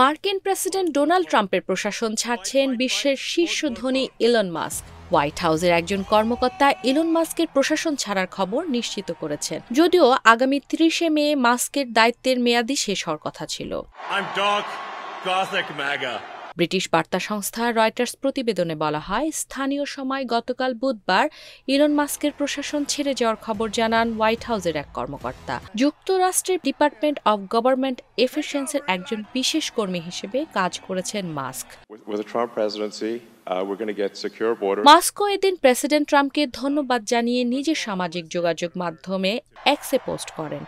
মার্কিন president Donald ট্রাম্পের প্রশাসন ছাড়ছেন বিশ্বের শীর্ষ ধনী ইলন মাস্ক। হোয়াইট হাউসের একজন কর্মকর্তা ইলন মাস্কের প্রশাসন ছাড়ার খবর নিশ্চিত করেছেন, যদিও আগামী ৩০ মে মাস্কের দায়িত্বের মেয়াদি শেষ হওয়ার কথা ছিল। ব্রিটিশ বার্তা সংস্থা রয়টার্স প্রতিবেদনে বলা হয়, স্থানীয় সময় গতকাল বুধবার ইলন মাস্কের প্রশাসন ছেড়ে যাওয়ার খবর জানান হোয়াইট হাউসের এক কর্মকর্তা। যুক্তরাষ্ট্রের ডিপার্টমেন্ট অব গভর্নমেন্ট এফিসিয়েন্সির একজন বিশেষ কর্মী হিসেবে কাজ করেছেন মাস্ক। মাস্কও এদিন প্রেসিডেন্ট ট্রাম্পকে ধন্যবাদ জানিয়ে নিজের সামাজিক যোগাযোগ মাধ্যমে এক্সে পোস্ট করেন।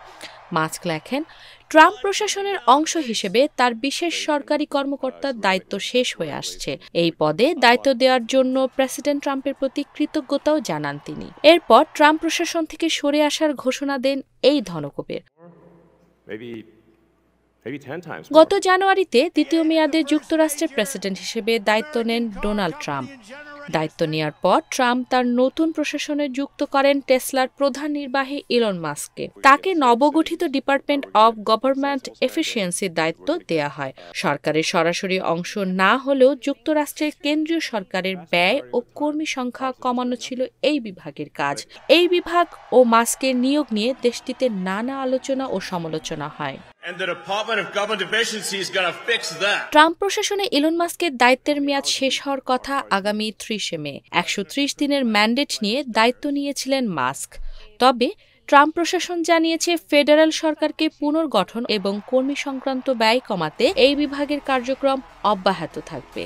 মাস্ক লেখেন, ট্রাম্প প্রশাসনের অংশ হিসেবে তার বিশেষ সরকারি কর্মকর্তার দায়িত্ব শেষ হয়ে আসছে। এই পদে দায়িত্ব দেওয়ার জন্য প্রেসিডেন্ট ট্রাম্পের প্রতি কৃতজ্ঞতাও জানান তিনি। এরপর ট্রাম্প প্রশাসন থেকে সরে আসার ঘোষণা দেন এই ধনকুবের। গত জানুয়ারিতে দ্বিতীয় মেয়াদে যুক্তরাষ্ট্রের প্রেসিডেন্ট হিসেবে দায়িত্ব নেন ডোনাল্ড ট্রাম্প। দায়িত্ব নেওয়ার পর ট্রাম্প তার নতুন প্রশাসনে যুক্ত করেন টেসলার প্রধান নির্বাহী ইলন মাস্ককে। তাকে নবগঠিত ডিপার্টমেন্ট অব গভর্নমেন্ট এফিসিয়েন্সির দায়িত্ব দেয়া হয়। সরকারের সরাসরি অংশ না হলেও যুক্তরাষ্ট্রের কেন্দ্রীয় সরকারের ব্যয় ও কর্মী সংখ্যা কমানো ছিল এই বিভাগের কাজ। এই বিভাগ ও মাস্কের নিয়োগ নিয়ে দেশটিতে নানা আলোচনা ও সমালোচনা হয়। ট্রাম্প প্রশাসনে ইলন মাস্কের দায়িত্বের মেয়াদ শেষ হওয়ার কথা আগামী ৩০ মে। ১৩০ দিনের ম্যান্ডেট নিয়ে দায়িত্ব নিয়েছিলেন মাস্ক। তবে ট্রাম্প প্রশাসন জানিয়েছে, ফেডারেল সরকারকে পুনর্গঠন এবং কর্মী সংক্রান্ত ব্যয় কমাতে এই বিভাগের কার্যক্রম অব্যাহত থাকবে।